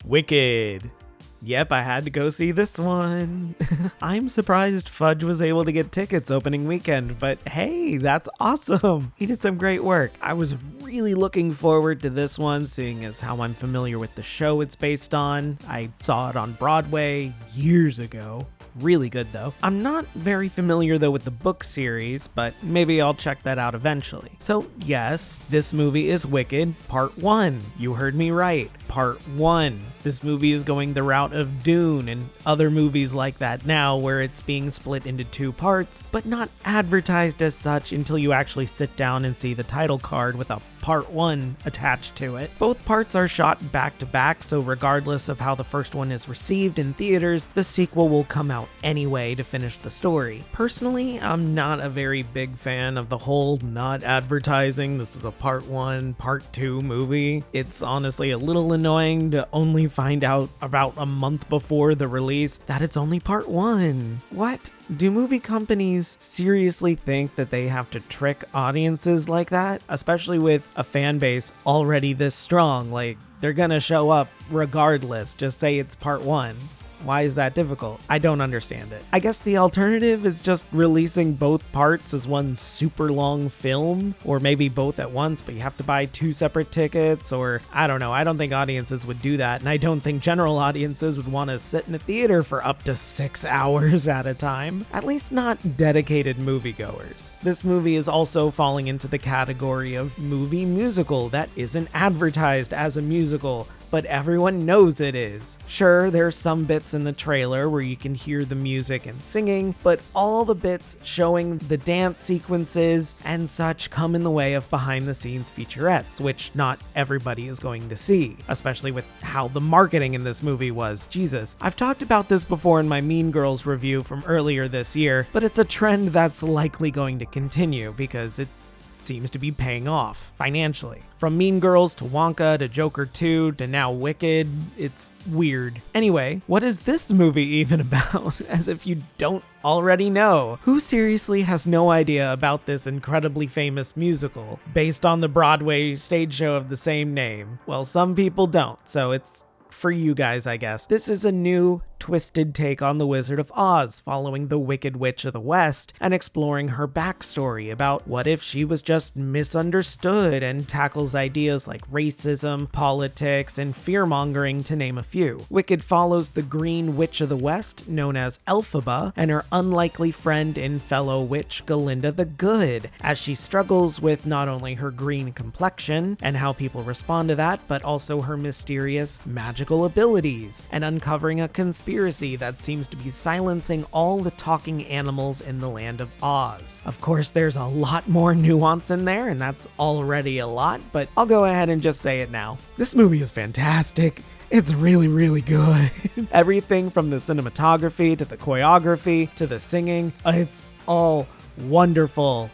Wicked. Yep, I had to go see this one. I'm surprised Fudge was able to get tickets opening weekend, but hey, that's awesome. He did some great work. I was really looking forward to this one, seeing as how I'm familiar with the show it's based on. I saw it on Broadway years ago. Really good though. I'm not very familiar though with the book series, but maybe I'll check that out eventually. So yes, this movie is Wicked Part 1. You heard me right. Part 1. This movie is going the route of Dune and other movies like that now, where it's being split into 2 parts, but not advertised as such until you actually sit down and see the title card with a Part 1 attached to it. Both parts are shot back to back, so regardless of how the first one is received in theaters, the sequel will come out anyway to finish the story. Personally, I'm not a very big fan of the whole not advertising this is a Part 1, Part 2 movie. It's honestly a little annoying to only find out about a month before the release that it's only Part 1. What? Do movie companies seriously think that they have to trick audiences like that? Especially with a fan base already this strong, like they're gonna show up regardless, just say it's Part 1. Why is that difficult? I don't understand it. I guess the alternative is just releasing both parts as one super long film, or maybe both at once, but you have to buy 2 separate tickets, or I don't know. I don't think audiences would do that, and I don't think general audiences would want to sit in a theater for up to 6 hours at a time. At least not dedicated moviegoers. This movie is also falling into the category of movie musical that isn't advertised as a musical, but everyone knows it is. Sure, there's some bits in the trailer where you can hear the music and singing, but all the bits showing the dance sequences and such come in the way of behind-the-scenes featurettes, which not everybody is going to see, especially with how the marketing in this movie was. Jesus, I've talked about this before in my Mean Girls review from earlier this year, but it's a trend that's likely going to continue because it seems to be paying off financially. From Mean Girls to Wonka to Joker 2 to now Wicked, it's weird. Anyway, what is this movie even about? As if you don't already know. Who seriously has no idea about this incredibly famous musical based on the Broadway stage show of the same name? Well, some people don't, so it's for you guys, I guess. This is a new, twisted take on the Wizard of Oz, following the Wicked Witch of the West and exploring her backstory about what if she was just misunderstood, and tackles ideas like racism, politics, and fear-mongering, to name a few. Wicked follows the Green Witch of the West, known as Elphaba, and her unlikely friend and fellow witch Glinda the Good, as she struggles with not only her green complexion and how people respond to that, but also her mysterious magical abilities, and uncovering a conspiracy that seems to be silencing all the talking animals in the land of Oz. Of course, there's a lot more nuance in there, and that's already a lot, but I'll go ahead and just say it now. This movie is fantastic. It's really, really good. Everything from the cinematography to the choreography to the singing, it's all wonderful.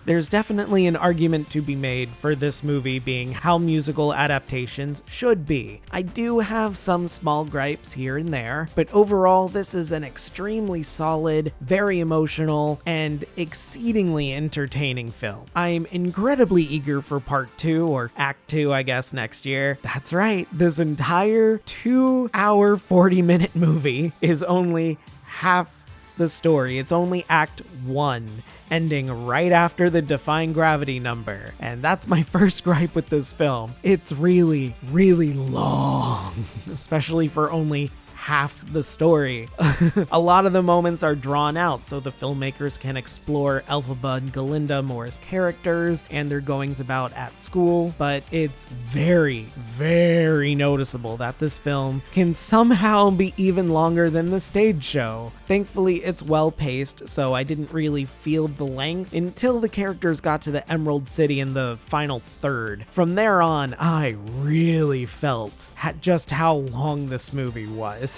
There's definitely an argument to be made for this movie being how musical adaptations should be. I do have some small gripes here and there, but overall this is an extremely solid, very emotional, and exceedingly entertaining film. I'm incredibly eager for Part 2, or Act 2 I guess, next year. That's right, this entire 2-hour 40-minute movie is only half the story. It's only Act 1, ending right after the Defying Gravity number. And that's my first gripe with this film. It's really, really long, especially for only half the story. A lot of the moments are drawn out so the filmmakers can explore Elphaba and Glinda more as characters and their goings about at school, but it's very, very noticeable that this film can somehow be even longer than the stage show. Thankfully, it's well paced, so I didn't really feel the length until the characters got to the Emerald City in the final third. From there on, I really felt just how long this movie was.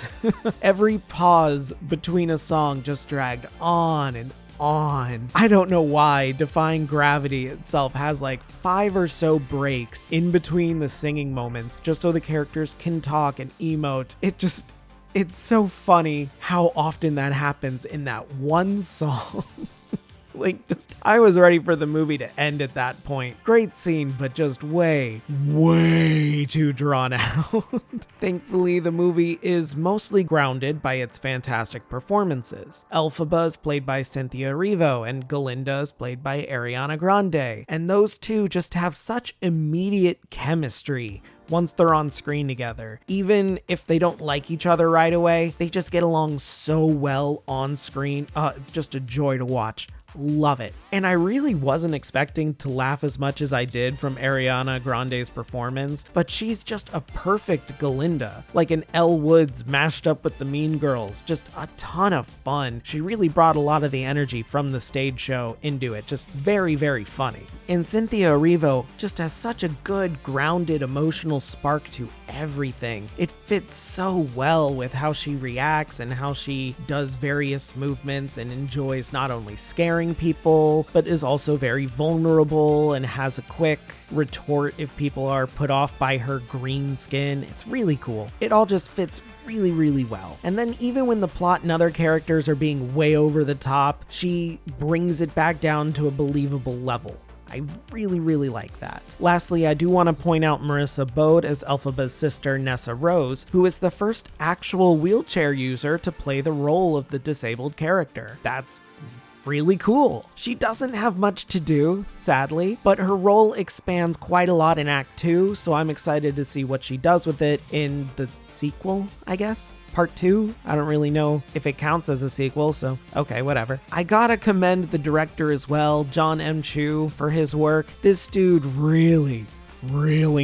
Every pause between a song just dragged on and on. I don't know why Defying Gravity itself has like 5 or so breaks in between the singing moments just so the characters can talk and emote. It's so funny how often that happens in that one song. Like, just, I was ready for the movie to end at that point. Great scene, but just way too drawn out. Thankfully, the movie is mostly grounded by its fantastic performances. Elphaba is played by Cynthia Erivo, and Glinda is played by Ariana Grande. And those two just have such immediate chemistry once they're on screen together. Even if they don't like each other right away, they just get along so well on screen. It's just a joy to watch. Love it. And I really wasn't expecting to laugh as much as I did from Ariana Grande's performance, but she's just a perfect Glinda, like an Elle Woods mashed up with the Mean Girls. Just a ton of fun. She really brought a lot of the energy from the stage show into it. Just very funny. And Cynthia Erivo just has such a good, grounded, emotional spark to everything. It fits so well with how she reacts and how she does various movements and enjoys not only scaring people, but is also very vulnerable and has a quick retort if people are put off by her green skin. It's really cool. It all just fits really well. And then even when the plot and other characters are being way over the top, she brings it back down to a believable level. I really like that. Lastly, I do want to point out Marissa Bode as Elphaba's sister Nessa Rose, who is the first actual wheelchair user to play the role of the disabled character. That's really cool. She doesn't have much to do, sadly, but her role expands quite a lot in Act 2, so I'm excited to see what she does with it in the sequel, I guess? Part 2? I don't really know if it counts as a sequel, so okay, whatever. I gotta commend the director as well, John M. Chu, for his work. This dude really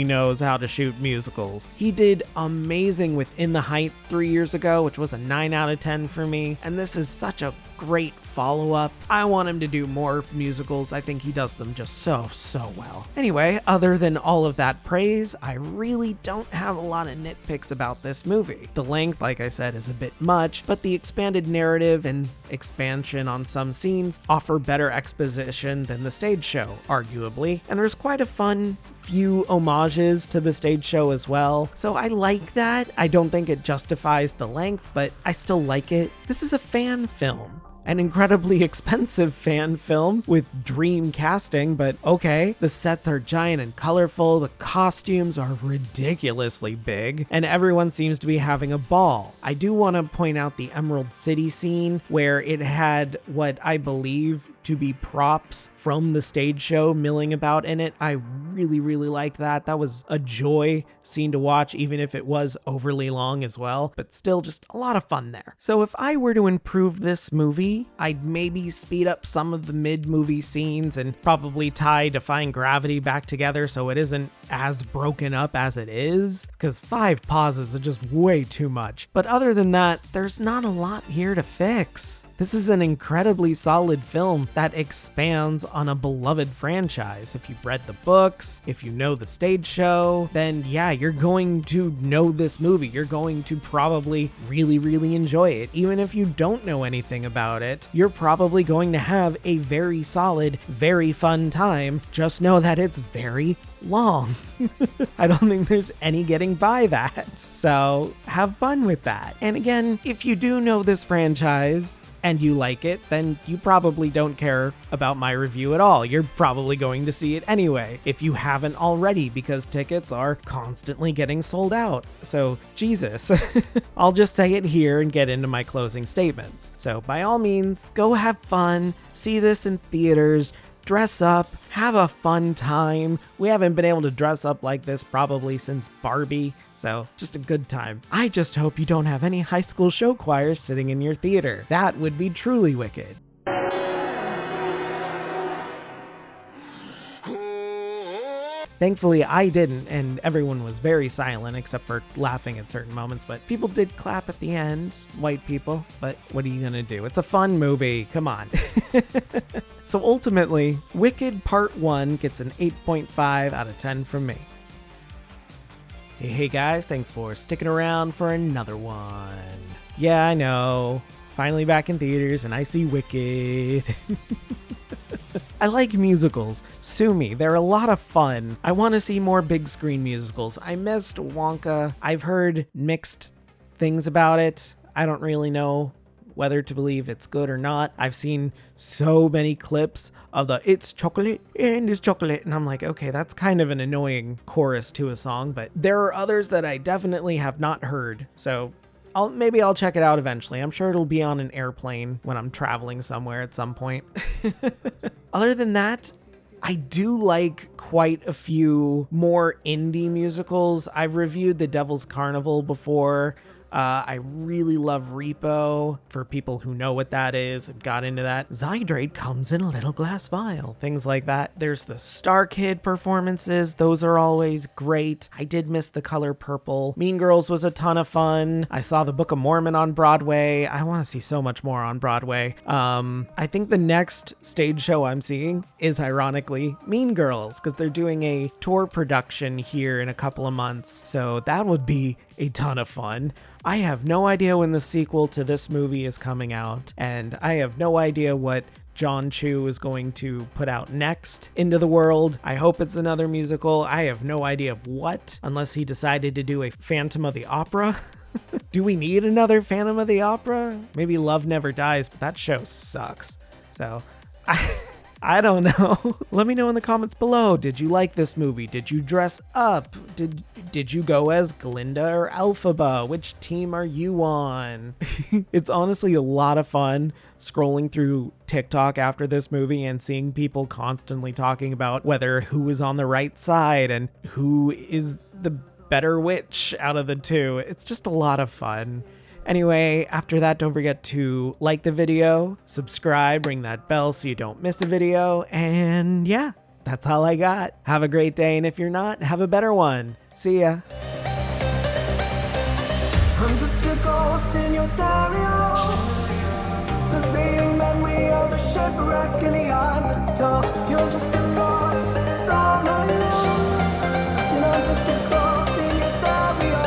knows how to shoot musicals. He did amazing with In the Heights 3 years ago, which was a 9 out of 10 for me, and this is such a great follow-up. I want him to do more musicals. I think he does them just so well. Anyway, other than all of that praise, I really don't have a lot of nitpicks about this movie. The length, like I said, is a bit much, but the expanded narrative and expansion on some scenes offer better exposition than the stage show, arguably, and there's quite a fun few homages to the stage show as well, so I like that. I don't think it justifies the length, but I still like it. This is a fan film. An incredibly expensive fan film with dream casting, but okay. The sets are giant and colorful, the costumes are ridiculously big, and everyone seems to be having a ball. I do want to point out the Emerald City scene where it had what I believe to be props from the stage show milling about in it. I really liked that. That was a joy scene to watch, even if it was overly long as well, but still just a lot of fun there. So if I were to improve this movie, I'd maybe speed up some of the mid-movie scenes and probably tie Defying Gravity back together so it isn't as broken up as it is, because 5 pauses are just way too much. But other than that, there's not a lot here to fix. This is an incredibly solid film that expands on a beloved franchise. If you've read the books, if you know the stage show, then yeah, you're going to know this movie. You're going to probably really enjoy it. Even if you don't know anything about it, you're probably going to have a very solid, very fun time. Just know that it's very long. I don't think there's any getting by that. So have fun with that. And again, if you do know this franchise, and you like it, then you probably don't care about my review at all. You're probably going to see it anyway, if you haven't already, because tickets are constantly getting sold out. So, Jesus. I'll just say it here and get into my closing statements. So, by all means, go have fun, see this in theaters, dress up, have a fun time. We haven't been able to dress up like this probably since Barbie, so just a good time. I just hope you don't have any high school show choirs sitting in your theater. That would be truly wicked. Thankfully, I didn't, and everyone was very silent except for laughing at certain moments, but people did clap at the end, white people, but what are you gonna do? It's a fun movie, come on. So ultimately, Wicked Part 1 gets an 8.5 out of 10 from me. Hey guys, thanks for sticking around for another one. Yeah, I know, finally back in theaters and I see Wicked. I like musicals. Sue me, they're a lot of fun. I want to see more big screen musicals. I missed Wonka. I've heard mixed things about it. I don't really know whether to believe it's good or not. I've seen so many clips of the "it's chocolate and it's chocolate," and I'm like, okay, that's kind of an annoying chorus to a song, but there are others that I definitely have not heard. So maybe I'll check it out eventually. I'm sure it'll be on an airplane when I'm traveling somewhere at some point. Other than that, I do like quite a few more indie musicals. I've reviewed The Devil's Carnival before. I really love Repo, for people who know what that is and got into that. Zydrate comes in a little glass vial, things like that. There's the Star Kid performances. Those are always great. I did miss The Color Purple. Mean Girls was a ton of fun. I saw The Book of Mormon on Broadway. I want to see so much more on Broadway. I think the next stage show I'm seeing is, ironically, Mean Girls, because they're doing a tour production here in a couple of months. So that would be a ton of fun. I have no idea when the sequel to this movie is coming out, and I have no idea what John Chu is going to put out next into the world. I hope it's another musical. I have no idea of what, unless he decided to do a Phantom of the Opera. Do we need another Phantom of the Opera? Maybe Love Never Dies, but that show sucks. So I don't know. Let me know in the comments below. Did you like this movie? Did you dress up? Did you go as Glinda or Elphaba? Which team are you on? It's honestly a lot of fun scrolling through TikTok after this movie and seeing people constantly talking about who is on the right side and who is the better witch out of the two. It's just a lot of fun. Anyway, after that, don't forget to like the video, subscribe, ring that bell so you don't miss a video, and yeah, that's all I got. Have a great day, and if you're not, have a better one. See ya. I'm just a ghost in your stereo, the fading memory of a shipwreck in the undertow. You're just a lost song, and I'm just a ghost in your stereo.